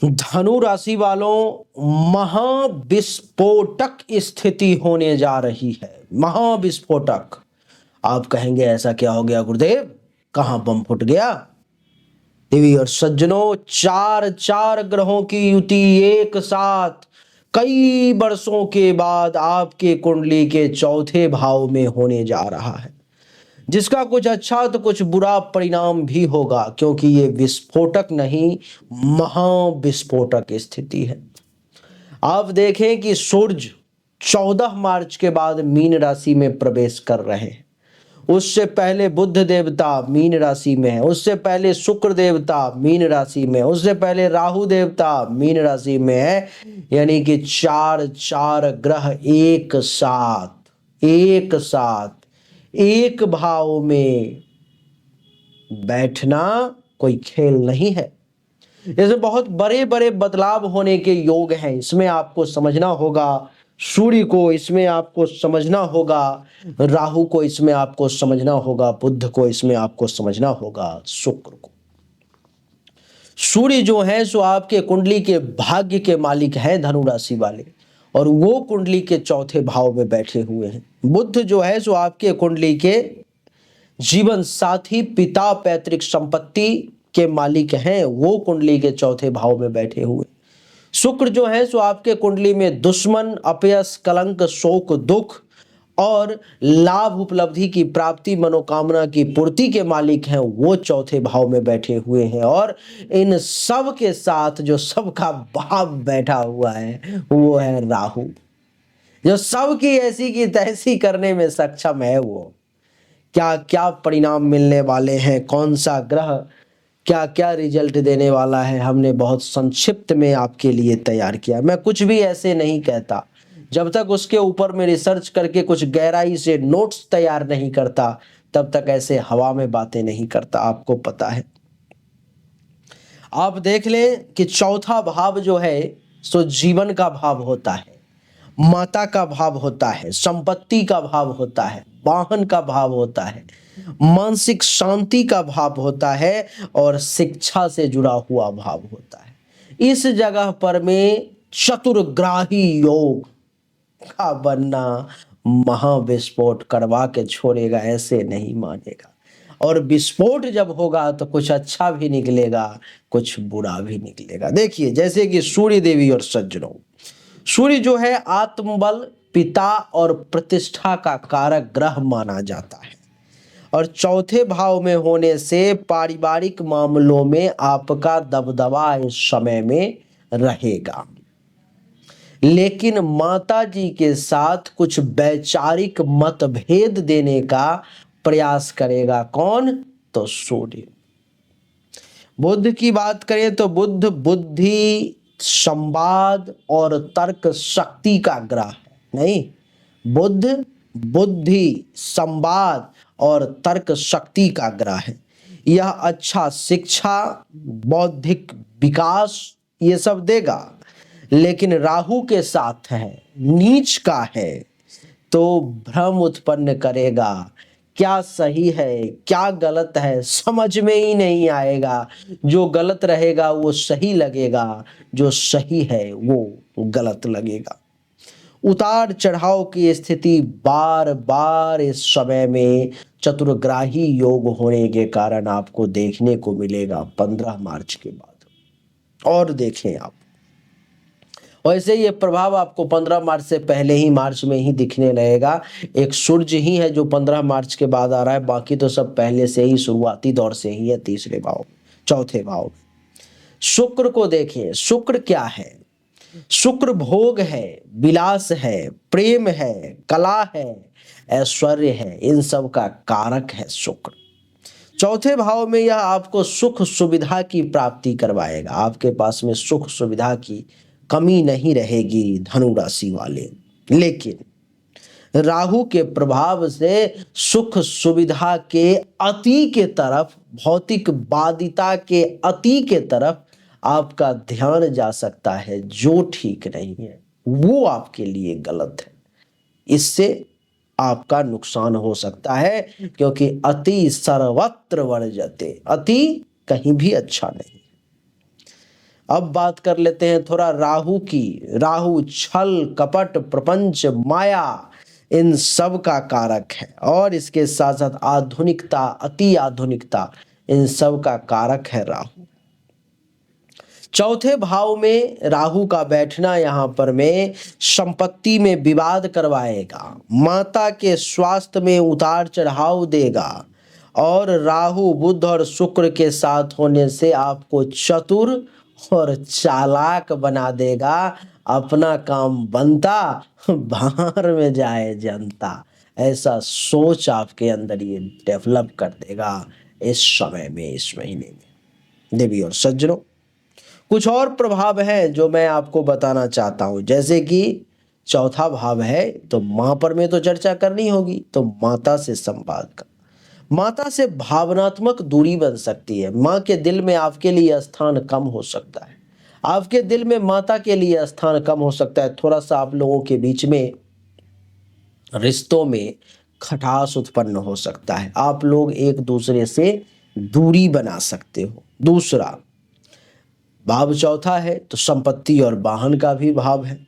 धनु राशि वालों, महाविस्फोटक स्थिति होने जा रही है। महाविस्फोटक। आप कहेंगे ऐसा क्या हो गया गुरुदेव, कहां बम फुट गया? देवी और सज्जनों, चार चार ग्रहों की युति एक साथ कई वर्षों के बाद आपके कुंडली के चौथे भाव में होने जा रहा है, जिसका कुछ अच्छा तो कुछ बुरा परिणाम भी होगा, क्योंकि ये विस्फोटक नहीं, महाविस्फोटक स्थिति है। आप देखें कि सूर्य 14 मार्च के बाद मीन राशि में प्रवेश कर रहे हैं। उससे पहले बुध देवता मीन राशि में है, उससे पहले शुक्र देवता मीन राशि में, उससे पहले राहु देवता मीन राशि में है। यानी कि चार चार ग्रह एक साथ एक भाव में बैठना कोई खेल नहीं है। इसमें बहुत बड़े बड़े बदलाव होने के योग हैं। इसमें आपको समझना होगा सूर्य को, इसमें आपको समझना होगा राहु को, इसमें आपको समझना होगा बुध को, इसमें आपको समझना होगा शुक्र को। सूर्य जो है सो आपके कुंडली के भाग्य के मालिक हैं, धनु राशि वाले, और वो कुंडली के चौथे भाव में बैठे हुए हैं। बुध जो है सो आपके कुंडली के जीवन साथी, पिता, पैतृक संपत्ति के मालिक हैं, वो कुंडली के चौथे भाव में बैठे हुए। शुक्र जो है सो आपके कुंडली में दुश्मन, अपयश, कलंक, शोक, दुख और लाभ, उपलब्धि की प्राप्ति, मनोकामना की पूर्ति के मालिक हैं, वो चौथे भाव में बैठे हुए हैं। और इन सब के साथ जो सबका बाप बैठा हुआ है वो है राहु, जो सबकी ऐसी की तैसी करने में सक्षम है। वो क्या क्या परिणाम मिलने वाले हैं, कौन सा ग्रह क्या क्या रिजल्ट देने वाला है, हमने बहुत संक्षिप्त में आपके लिए तैयार किया। मैं कुछ भी ऐसे नहीं कहता, जब तक उसके ऊपर में रिसर्च करके कुछ गहराई से नोट्स तैयार नहीं करता तब तक ऐसे हवा में बातें नहीं करता, आपको पता है। आप देख लें कि चौथा भाव जो है सो जीवन का भाव होता है, माता का भाव होता है, संपत्ति का भाव होता है, वाहन का भाव होता है, मानसिक शांति का भाव होता है और शिक्षा से जुड़ा हुआ भाव होता है। इस जगह पर में चतुर्ग्राही योग का बनना महाविस्फोट करवा के छोड़ेगा, ऐसे नहीं मानेगा। और विस्फोट जब होगा तो कुछ अच्छा भी निकलेगा, कुछ बुरा भी निकलेगा। देखिए जैसे कि सूर्य देवी और सज्जनों, सूर्य जो है आत्मबल, पिता और प्रतिष्ठा का कारक ग्रह माना जाता है, और चौथे भाव में होने से पारिवारिक मामलों में आपका दबदबा इस समय में रहेगा। लेकिन माता जी के साथ कुछ वैचारिक मतभेद देने का प्रयास करेगा। कौन? तो सूर्य। बुध की बात करें तो बुध बुद्धि, संवाद और तर्क शक्ति का ग्रह है। नहीं, बुध बुद्धि, संवाद और तर्क शक्ति का ग्रह है। यह अच्छा शिक्षा, बौद्धिक विकास ये सब देगा। लेकिन राहु के साथ है, नीच का है, तो भ्रम उत्पन्न करेगा। क्या सही है क्या गलत है समझ में ही नहीं आएगा। जो गलत रहेगा वो सही लगेगा, जो सही है वो गलत लगेगा। उतार चढ़ाव की स्थिति बार बार इस समय में चतुर्ग्राही योग होने के कारण आपको देखने को मिलेगा 15 मार्च के बाद। और देखें आप, वैसे ये प्रभाव आपको 15 मार्च से पहले ही, मार्च में ही दिखने लगेगा। एक सूर्य ही है जो 15 मार्च के बाद आ रहा है, बाकी तो सब पहले से ही शुरुआती दौर से ही है, तीसरे भाव, चौथे भाव। शुक्र को देखिए, शुक्र क्या है? शुक्र भोग है, विलास है, प्रेम है, कला है, ऐश्वर्य है, इन सब का कारक है शुक्र। चौथे भाव में यह आपको सुख सुविधा की प्राप्ति करवाएगा। आपके पास में सुख सुविधा की कमी नहीं रहेगी धनु राशि वाले। लेकिन राहु के प्रभाव से सुख सुविधा के अति के तरफ, भौतिक बाधिता के अति के तरफ आपका ध्यान जा सकता है, जो ठीक नहीं है, वो आपके लिए गलत है। इससे आपका नुकसान हो सकता है, क्योंकि अति सर्वत्र वर्जते, अति कहीं भी अच्छा नहीं। अब बात कर लेते हैं थोड़ा राहु की। राहु छल, कपट, प्रपंच, माया, इन सब का कारक है और इसके साथ साथ आधुनिकता, अति आधुनिकता, इन सब का कारक है राहु। चौथे भाव में राहु का बैठना यहाँ पर में संपत्ति में विवाद करवाएगा, माता के स्वास्थ्य में उतार चढ़ाव देगा और राहु बुध और शुक्र के साथ होने से आपको चतुर और चालाक बना देगा। अपना काम बनता, बाहर में जाए जनता, ऐसा सोच आपके अंदर ये डेवलप कर देगा इस समय में, इस महीने में। देवी और सज्जनों, कुछ और प्रभाव हैं जो मैं आपको बताना चाहता हूं, जैसे कि चौथा भाव है तो मां पर में तो चर्चा करनी होगी, तो माता से संवाद का, माता से भावनात्मक दूरी बन सकती है। मां के दिल में आपके लिए स्थान कम हो सकता है, आपके दिल में माता के लिए स्थान कम हो सकता है। थोड़ा सा आप लोगों के बीच में रिश्तों में खटास उत्पन्न हो सकता है, आप लोग एक दूसरे से दूरी बना सकते हो। दूसरा भाव चौथा है तो संपत्ति और वाहन का भी भाव है,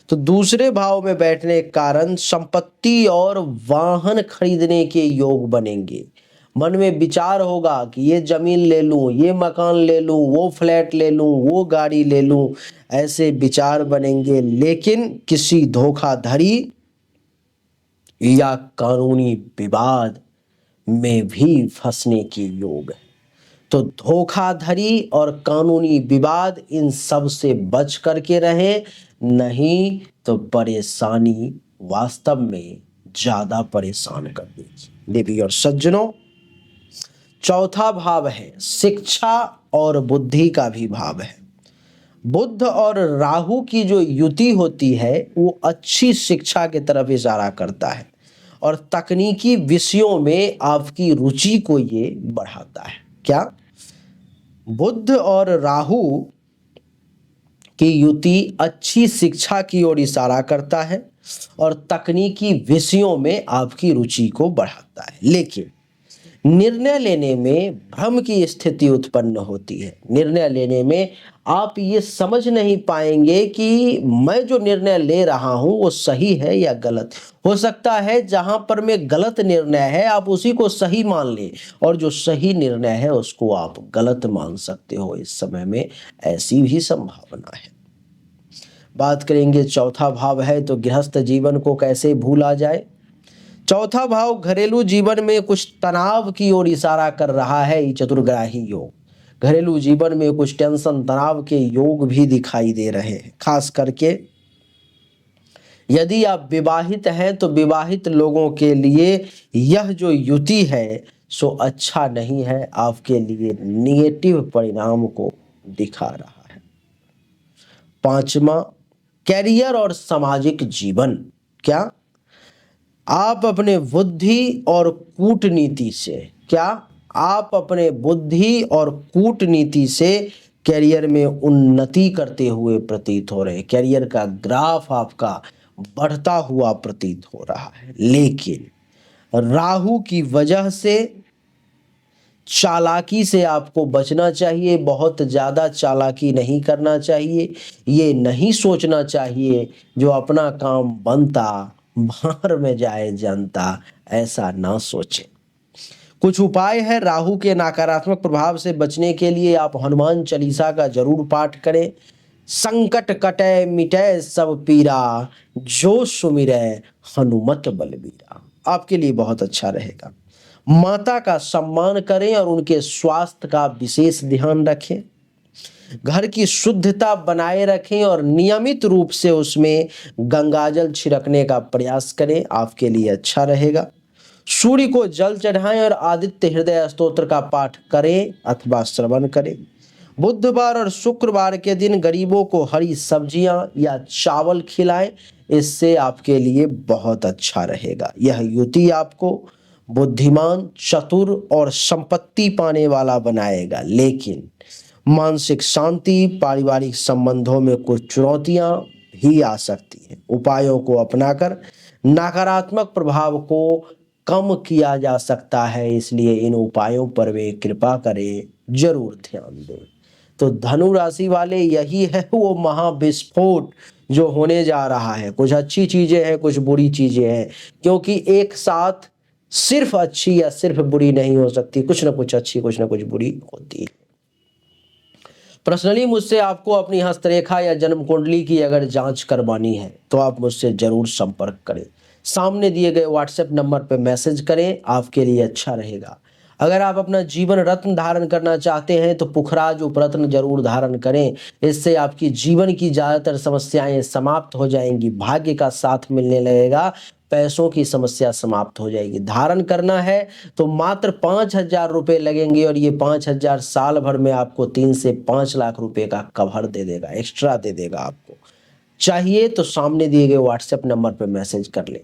तो दूसरे भाव में बैठने के कारण संपत्ति और वाहन खरीदने के योग बनेंगे। मन में विचार होगा कि ये जमीन ले लूं, ये मकान ले लूं, वो फ्लैट ले लूं, वो गाड़ी ले लूं, ऐसे विचार बनेंगे। लेकिन किसी धोखाधड़ी या कानूनी विवाद में भी फंसने के योग है। तो धोखाधड़ी और कानूनी विवाद, इन सब से बच करके रहे, नहीं तो परेशानी वास्तव में ज्यादा परेशान कर देगी। देवी और सज्जनों, चौथा भाव है शिक्षा और बुद्धि का भी भाव है। बुध और राहु की जो युति होती है वो अच्छी शिक्षा की तरफ इशारा करता है और तकनीकी विषयों में आपकी रुचि को ये बढ़ाता है। क्या? बुध और राहु की युति अच्छी शिक्षा की ओर इशारा करता है और तकनीकी विषयों में आपकी रुचि को बढ़ाता है, लेकिन निर्णय लेने में भ्रम की स्थिति उत्पन्न होती है। निर्णय लेने में आप ये समझ नहीं पाएंगे कि मैं जो निर्णय ले रहा हूं वो सही है या गलत। हो सकता है जहां पर में गलत निर्णय है आप उसी को सही मान लें और जो सही निर्णय है उसको आप गलत मान सकते हो। इस समय में ऐसी भी संभावना है। बात करेंगे चौथा भाव है तो गृहस्थ जीवन को कैसे भूला जाए। चौथा भाव घरेलू जीवन में कुछ तनाव की ओर इशारा कर रहा है। ये चतुर्ग्राही योग घरेलू जीवन में कुछ टेंशन, तनाव के योग भी दिखाई दे रहे हैं। खास करके यदि आप विवाहित हैं तो विवाहित लोगों के लिए यह जो युति है सो अच्छा नहीं है, आपके लिए निगेटिव परिणाम को दिखा रहा है। पांचवा, कैरियर और सामाजिक जीवन। क्या आप अपने बुद्धि और कूटनीति से, क्या आप अपने बुद्धि और कूटनीति से कैरियर में उन्नति करते हुए प्रतीत हो रहे हैं। कैरियर का ग्राफ आपका बढ़ता हुआ प्रतीत हो रहा है, लेकिन राहु की वजह से चालाकी से आपको बचना चाहिए। बहुत ज़्यादा चालाकी नहीं करना चाहिए। ये नहीं सोचना चाहिए जो अपना काम बनता बाहर में जाए जनता, ऐसा ना सोचें। कुछ उपाय है राहु के नकारात्मक प्रभाव से बचने के लिए। आप हनुमान चालीसा का जरूर पाठ करें। संकट कटे मिटे सब पीरा, जो सुमिरै हनुमत बलबीरा, आपके लिए बहुत अच्छा रहेगा। माता का सम्मान करें और उनके स्वास्थ्य का विशेष ध्यान रखें। घर की शुद्धता बनाए रखें और नियमित रूप से उसमें गंगाजल छिड़कने का प्रयास करें, आपके लिए अच्छा रहेगा। सूर्य को जल चढ़ाएं और आदित्य हृदय स्तोत्र का पाठ करें अथवा श्रवण करें। बुधवार और शुक्रवार के दिन गरीबों को हरी सब्जियां या चावल खिलाएं, इससे आपके लिए बहुत अच्छा रहेगा। यह युति आपको बुद्धिमान, चतुर और संपत्ति पाने वाला बनाएगा, लेकिन मानसिक शांति, पारिवारिक संबंधों में कुछ चुनौतियां भी आ सकती हैं। उपायों को अपनाकर नकारात्मक प्रभाव को कम किया जा सकता है, इसलिए इन उपायों पर वे कृपा करें, जरूर ध्यान दें। तो धनु राशि वाले यही है वो महाविस्फोट जो होने जा रहा है। कुछ अच्छी चीजें हैं, कुछ बुरी चीजें हैं, क्योंकि एक साथ सिर्फ अच्छी या सिर्फ बुरी नहीं हो सकती, कुछ ना कुछ अच्छी कुछ ना कुछ बुरी होती है। पर्सनली मुझसे आपको अपनी हस्तरेखा या जन्म कुंडली की अगर जांच करवानी है तो आप मुझसे जरूर संपर्क करें। सामने दिए गए व्हाट्सएप नंबर पर मैसेज करें, आपके लिए अच्छा रहेगा। अगर आप अपना जीवन रत्न धारण करना चाहते हैं तो पुखराज उपरत्न जरूर धारण करें। इससे आपकी जीवन की ज़्यादातर समस्याएं समाप्त हो जाएंगी, भाग्य का साथ मिलने लगेगा, पैसों की समस्या समाप्त हो जाएगी। धारण करना है तो मात्र 5,000 रुपये लगेंगे और ये 5,000 साल भर में आपको 3 से 5 लाख रुपए का कवर दे देगा, एक्स्ट्रा दे देगा। आपको चाहिए तो सामने दिए गए व्हाट्सएप नंबर पर मैसेज कर लें।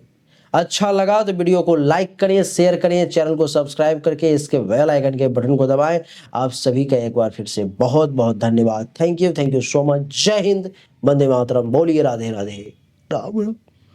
अच्छा लगा तो वीडियो को लाइक करें, शेयर करें, चैनल को सब्सक्राइब करके इसके बेल आइकन के बटन को दबाएं। आप सभी का एक बार फिर से बहुत बहुत धन्यवाद। Thank you so much. जय हिंद, वंदे मातरम। बोलिए राधे राधे, राम राम।